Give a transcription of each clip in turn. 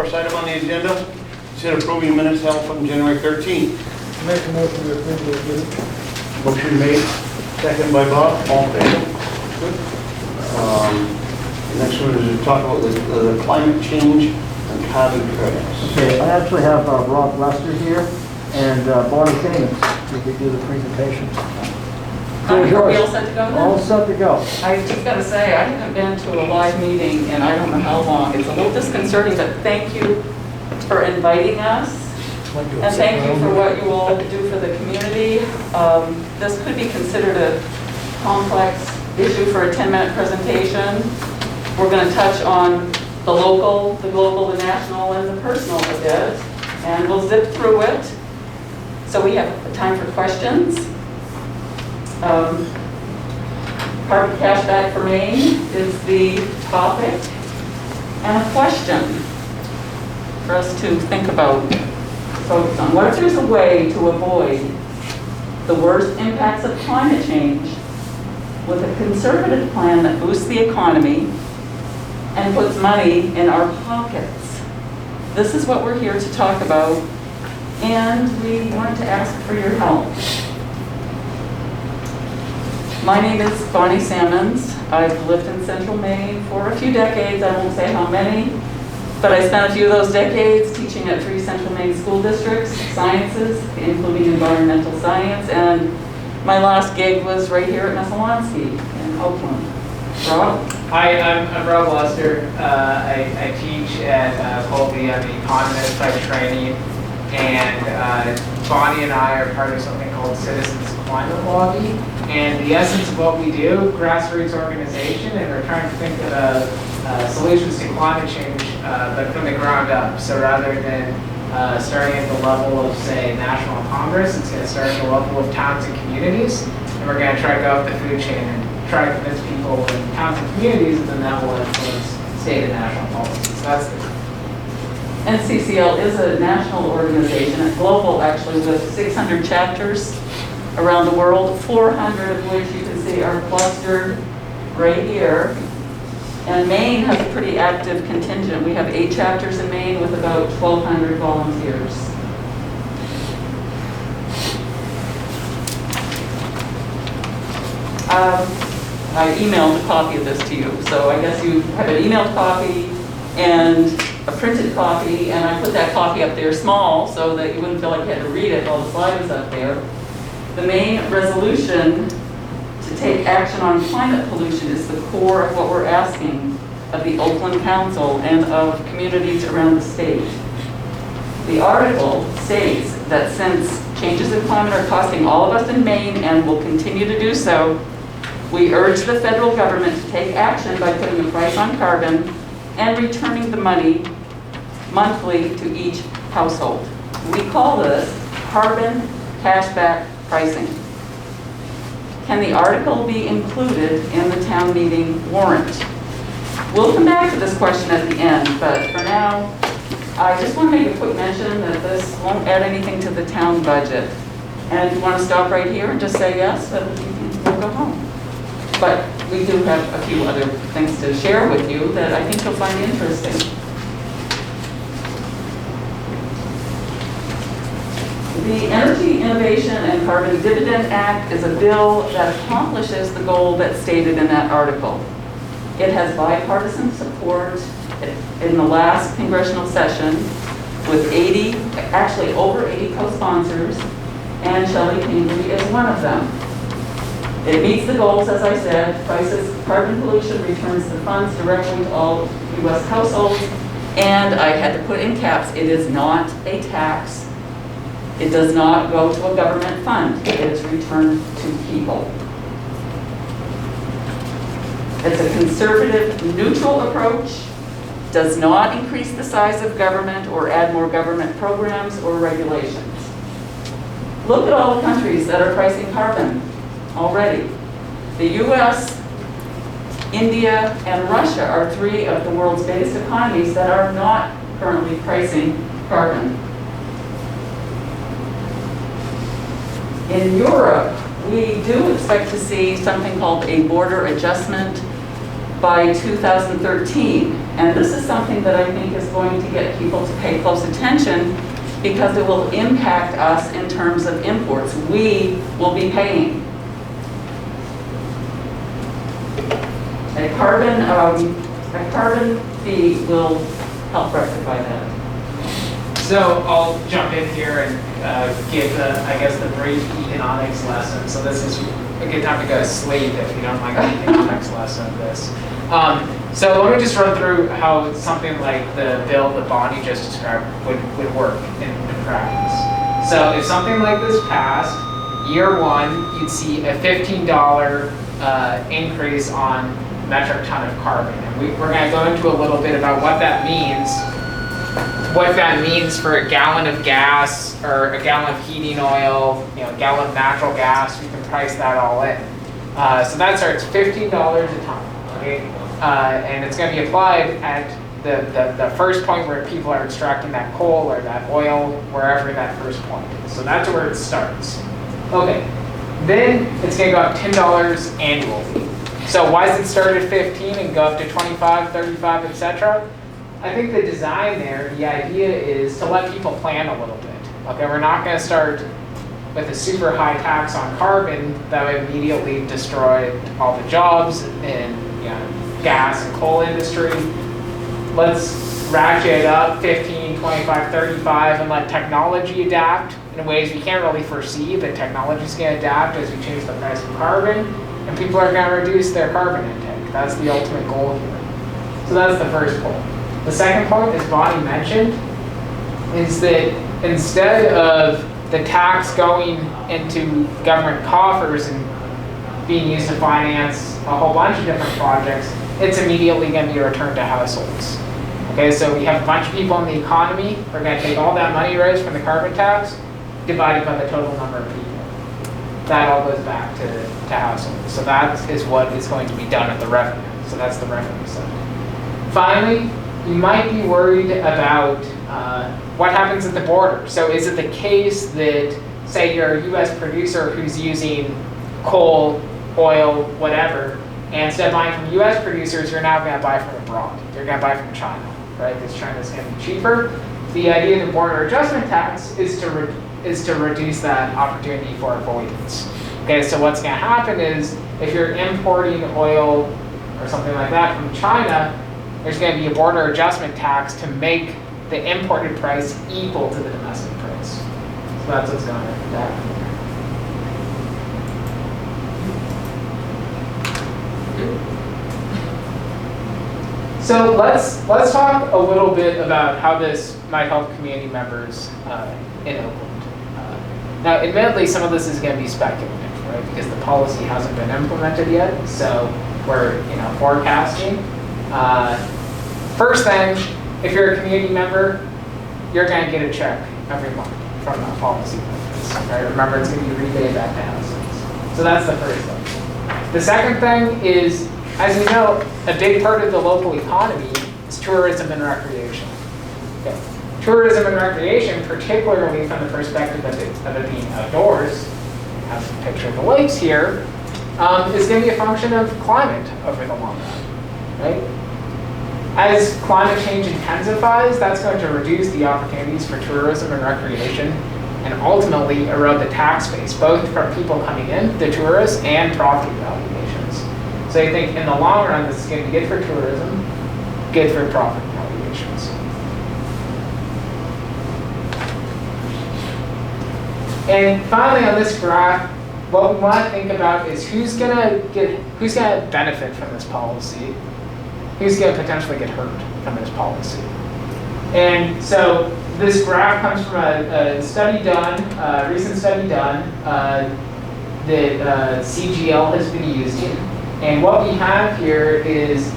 first item on the agenda. Consider approving minutes held from January 13th. Make a motion to approve the minutes. Motion made, second by Bob, all in favor? Good. The next one is to talk about the climate change and carbon credits. Okay, I actually have Rob Lester here and Bonnie Simmons. We could do the presentation. Are we all set to go then? All set to go. I just got to say, I haven't been to a live meeting in I don't know how long. It's a little disconcerting, but thank you for inviting us. And thank you for what you all do for the community. This could be considered a complex issue for a 10-minute presentation. We're going to touch on the local, the global, the national, and the personal a bit. And we'll zip through it. So we have time for questions. Carbon cash back for Maine is the topic. And a question for us to think about, focus on. What if there's a way to avoid the worst impacts of climate change with a conservative plan that boosts the economy and puts money in our pockets? This is what we're here to talk about, and we wanted to ask for your help. My name is Bonnie Simmons. I've lived in central Maine for a few decades. I won't say how many, but I spent a few of those decades teaching at 3 central Maine school districts, sciences, including environmental science, and my last gig was right here at Messalonsky in Oakland. Rob? Hi, I'm Rob Lester. I teach at Colby. I'm an economist by training, and Bonnie and I are part of something called Citizens Climate Lobby. And the essence of what we do, grassroots organization, and we're trying to think of solutions to climate change, but from the ground up. So rather than starting at the level of, say, National Congress, it's going to start at the level of towns and communities, and we're going to try to go up the food chain and try to convince people in towns and communities, and then that will influence state and national policies. So that's the NCCL is a national organization, a global actually, with 600 chapters around the world, 400 of which you can see are clustered right here. And Maine has a pretty active contingent. We have 8 chapters in Maine with about 1,200 volunteers. I emailed a copy of this to you, so I guess you have an emailed copy and a printed copy, and I put that copy up there small so that you wouldn't feel like you had to read it while the slide was up there. The main resolution to take action on climate pollution is the core of what we're asking of the Oakland Council and of communities around the state. The article states that since changes in climate are costing all of us in Maine and will continue to do so, we urge the federal government to take action by putting a price on carbon and returning the money monthly to each household. We call this carbon cashback pricing. Can the article be included in the town meeting warrant? We'll come back to this question at the end, but for now, I just want to make a quick mention that this won't add anything to the town budget. And if you want to stop right here and just say yes, then we'll go home. But we do have a few other things to share with you that I think you'll find interesting. The Energy Innovation and Carbon Dividend Act is a bill that accomplishes the goal that's stated in that article. It has bipartisan support in the last congressional session with 80, actually over 80 co-sponsors, and Shelley Pingree is one of them. It meets the goals, as I said, prices carbon pollution, returns the funds directly to all U.S. households, and I had to put in caps, it is not a tax. It does not go to a government fund. It is returned to people. It's a conservative, neutral approach, does not increase the size of government or add more government programs or regulations. Look at all the countries that are pricing carbon already. The US, India, and Russia are 3 of the world's biggest economies that are not currently pricing carbon. In Europe, we do expect to see something called a border adjustment by 2013. And this is something that I think is going to get people to pay close attention because it will impact us in terms of imports. We will be paying. A carbon fee will help rectify that. So I'll jump in here and give, I guess, the brief economics lesson. So this is a good time to go to sleep if you don't like the economics lesson of this. So let me just run through how something like the bill that Bonnie just described would work in practice. So if something like this passed, year one, you'd see a $15 increase on metric ton of carbon. And we're going to go into a little bit about what that means for a gallon of gas or a gallon of heating oil, a gallon of natural gas. We can price that all in. So that starts $15 a ton, okay? And it's going to be applied at the first point where people are extracting that coal or that oil, wherever that first point is. So that's where it starts. Okay, then it's going to go up $10 annually. So why does it start at 15 and go up to 25, 35, etc.? I think the design there, the idea is to let people plan a little bit. Okay, we're not going to start with a super high tax on carbon that would immediately destroy all the jobs in gas and coal industry. Let's ratchet it up 15, 25, 35 and let technology adapt in ways we can't really foresee, but technology is going to adapt as we change the price of carbon, and people are going to reduce their carbon intake. That's the ultimate goal here. So that's the first point. The second point, as Bonnie mentioned, is that instead of the tax going into government coffers and being used to finance a whole bunch of different projects, it's immediately going to be returned to households. Okay, so we have a bunch of people in the economy. We're going to take all that money raised from the carbon tax, divided by the total number of people. That all goes back to households. So that is what is going to be done at the revenue. So that's the revenue side. Finally, you might be worried about what happens at the border. So is it the case that, say you're a US producer who's using coal, oil, whatever, and instead of buying from US producers, you're now going to buy from abroad. You're going to buy from China, right? Because China's going to be cheaper. The idea of the border adjustment tax is to reduce that opportunity for avoidance. Okay, so what's going to happen is if you're importing oil or something like that from China, there's going to be a border adjustment tax to make the imported price equal to the domestic price. So that's what's going to happen. So let's talk a little bit about how this might help community members in Oakland. Now, admittedly, some of this is going to be speculative, right? Because the policy hasn't been implemented yet. So we're forecasting. First thing, if you're a community member, you're going to get a check every month from the policy makers, right? Remember, it's going to be rebated back to households. So that's the first thing. The second thing is, as you know, a big part of the local economy is tourism and recreation. Okay. Tourism and recreation, particularly from the perspective of it being outdoors, I have a picture of the lakes here, is going to be a function of climate over the long run, right? As climate change intensifies, that's going to reduce the opportunities for tourism and recreation and ultimately erode the tax base, both from people coming in, the tourists, and property valuations. So I think in the long run, this is going to be good for tourism, good for property valuations. And finally on this graph, what we want to think about is who's going to benefit from this policy, who's going to potentially get hurt from this policy. And so this graph comes from a study done, a recent study done that CGL has been using. And what we have here is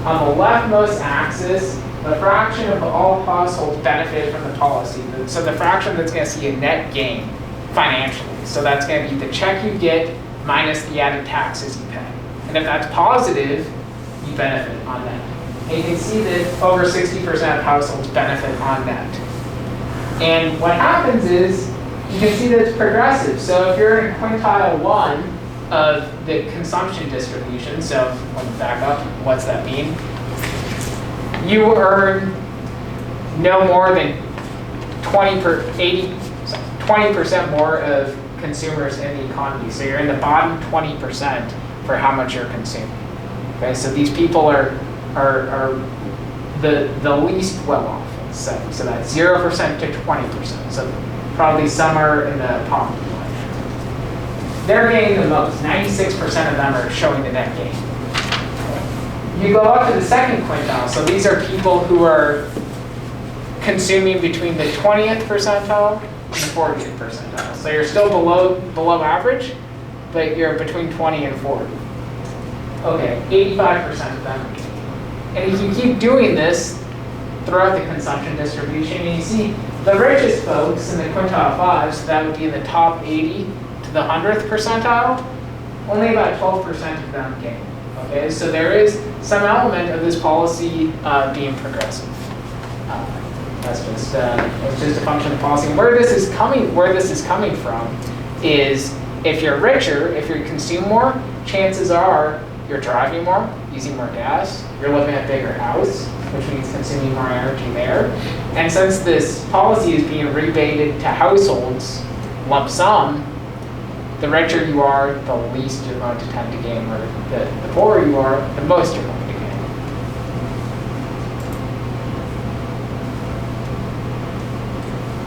on the leftmost axis, the fraction of all households benefit from the policy. So the fraction that's going to see a net gain financially. So that's going to be the check you get minus the added taxes you pay. And if that's positive, you benefit on net. And you can see that over 60% of households benefit on net. And what happens is, you can see that it's progressive. So if you're in quintile 1, of the consumption distribution. So let me back up. What's that mean? You earn no more than 20% more of consumers in the economy. So you're in the bottom 20% for how much you're consuming. Okay, so these people are the least well off, let's say. So that's 0% to 20%. So probably somewhere in the poverty line. They're gaining the most. 96% of them are showing the net gain. You go up to the second quintile. So these are people who are consuming between the 20th percentile and the 40th percentile. So you're still below average, but you're between 20 and 40. Okay, 85% of them are gaining. And if you keep doing this throughout the consumption distribution, and you see the richest folks in the quintile 5, so that would be in the top 80 to the 100th percentile, only about 12% of them gain. Okay, so there is some element of this policy being progressive. That's just a function of policy. And where this is coming from is if you're richer, if you consume more, chances are you're driving more, using more gas, you're living in a bigger house, which means consuming more energy there. And since this policy is being rebated to households lump sum, the richer you are, the least you're going to tend to gain, or the poorer you are, the most you're going to gain.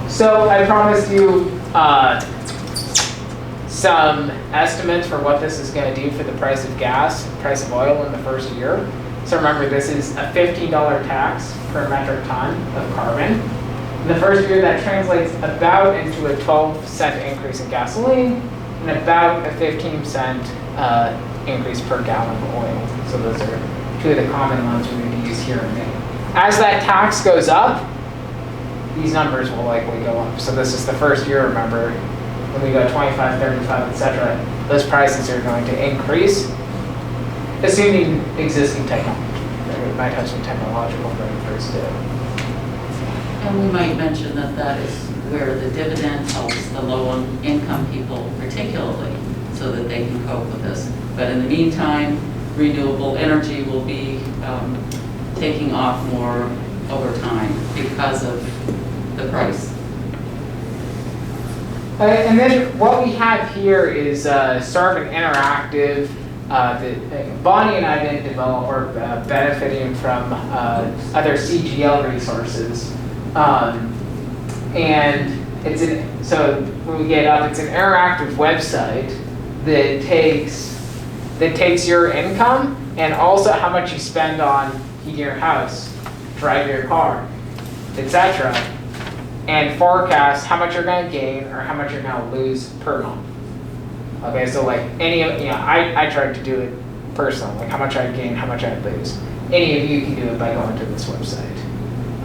So I promised you some estimates for what this is going to do for the price of gas, price of oil in the first year. So remember, this is a $15 tax per metric ton of carbon. In the first year, that translates about into a 12-cent increase in gasoline and about a 15-cent increase per gallon of oil. So those are two of the common ones we're going to use here and there. As that tax goes up, these numbers will likely go up. So this is the first year, remember, when we go 25, 35, etc., those prices are going to increase, assuming existing technology. We might have some technological breakthroughs too. And we might mention that that is where the dividend helps the low-income people particularly, so that they can cope with this. But in the meantime, renewable energy will be taking off more over time because of the price. And then what we have here is sort of an interactive, Bonnie and I didn't develop, or benefiting from other CGL resources. And so when we get up, it's an interactive website that takes your income and also how much you spend on heating your house, drive your car, etc., and forecast how much you're going to gain or how much you're going to lose per month. Okay, so like I tried to do it personally, like how much I'd gain, how much I'd lose. Any of you can do it by going to this website.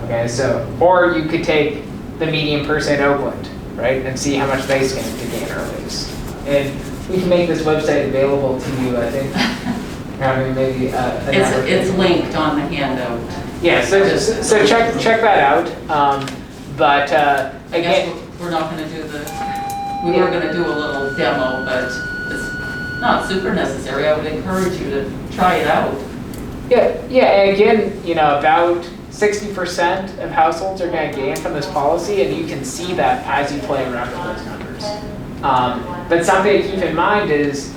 Okay, so, or you could take the median person in Oakland, right, and see how much they stand to gain or lose. And we can make this website available to you, I think. Maybe it's linked on the handout. Yeah, so check that out. But I guess we're not going to do we were going to do a little demo, but it's not super necessary. I would encourage you to try it out. Yeah, and again, about 60% of households are going to gain from this policy, and you can see that as you play around with those numbers. But something to keep in mind is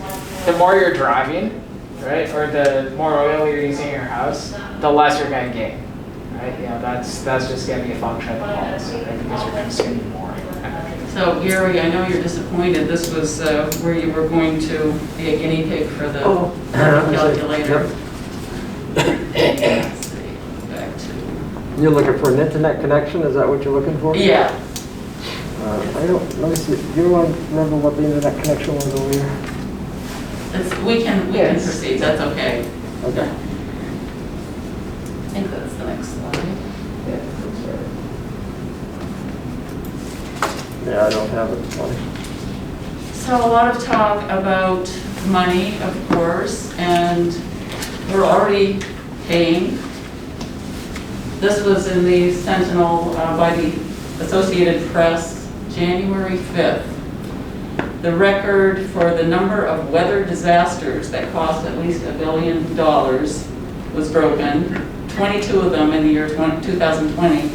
the more you're driving, right, or the more oil you're using in your house, the less you're going to gain. Right? That's just going to be a function of the policy, right? Because you're consuming more energy. So Gary, I know you're disappointed. This was where you were going to be a guinea pig for the calculator. Let's see. Back to. You're looking for an internet connection? Is that what you're looking for? Yeah. I don't. Let me see. Do you remember what the internet connection was over here? We can proceed. That's okay. Okay. I think that's the next slide. Yeah, I don't have it. Funny. So a lot of talk about money, of course, and we're already paying. This was in the Sentinel by the Associated Press, January 5th. the record for the number of weather disasters that cost at least $1 billion was broken, 22 of them in the year 2020.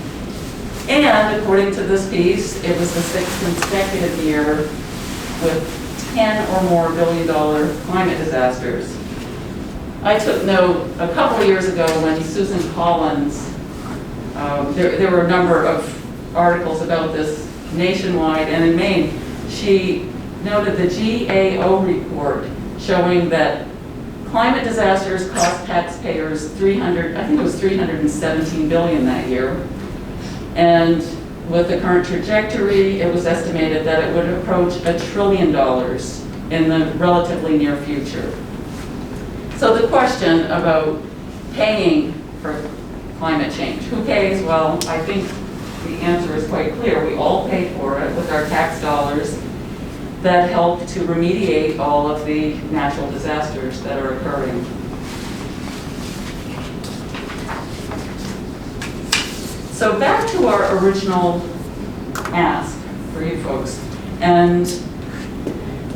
And according to this piece, it was the 6th consecutive year with 10 or more billion-dollar climate disasters. I took note a couple of years ago when Susan Collins, there were a number of articles about this nationwide and in Maine. She noted the GAO report showing that climate disasters cost taxpayers I think it was $317 billion that year. And with the current trajectory, it was estimated that it would approach $1 trillion in the relatively near future. So the question about paying for climate change, who pays? Well, I think the answer is quite clear. We all pay for it with our tax dollars that help to remediate all of the natural disasters that are occurring. So back to our original ask for you folks. And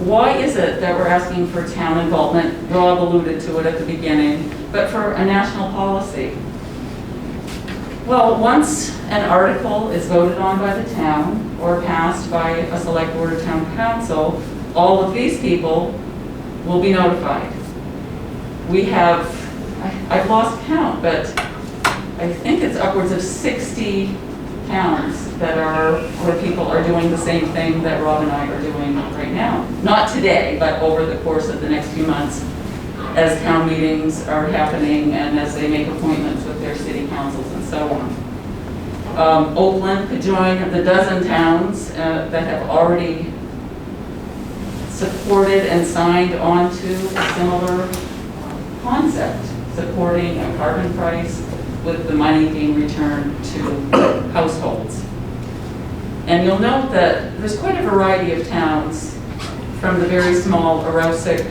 why is it that we're asking for town involvement? Rob alluded to it at the beginning, but for a national policy. Well, once an article is voted on by the town or passed by a select board or town council, all of these people will be notified. We have, I've lost count, but I think it's upwards of 60 towns that are, where people are doing the same thing that Rob and I are doing right now. Not today, but over the course of the next few months as town meetings are happening and as they make appointments with their city councils and so on. Oakland could join the dozen towns that have already supported and signed on to a similar concept, supporting a carbon price with the money being returned to households. And you'll note that there's quite a variety of towns, from the very small Aroostook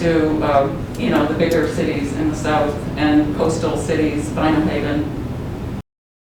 to the bigger cities in the south and coastal cities, Vinyl Haven,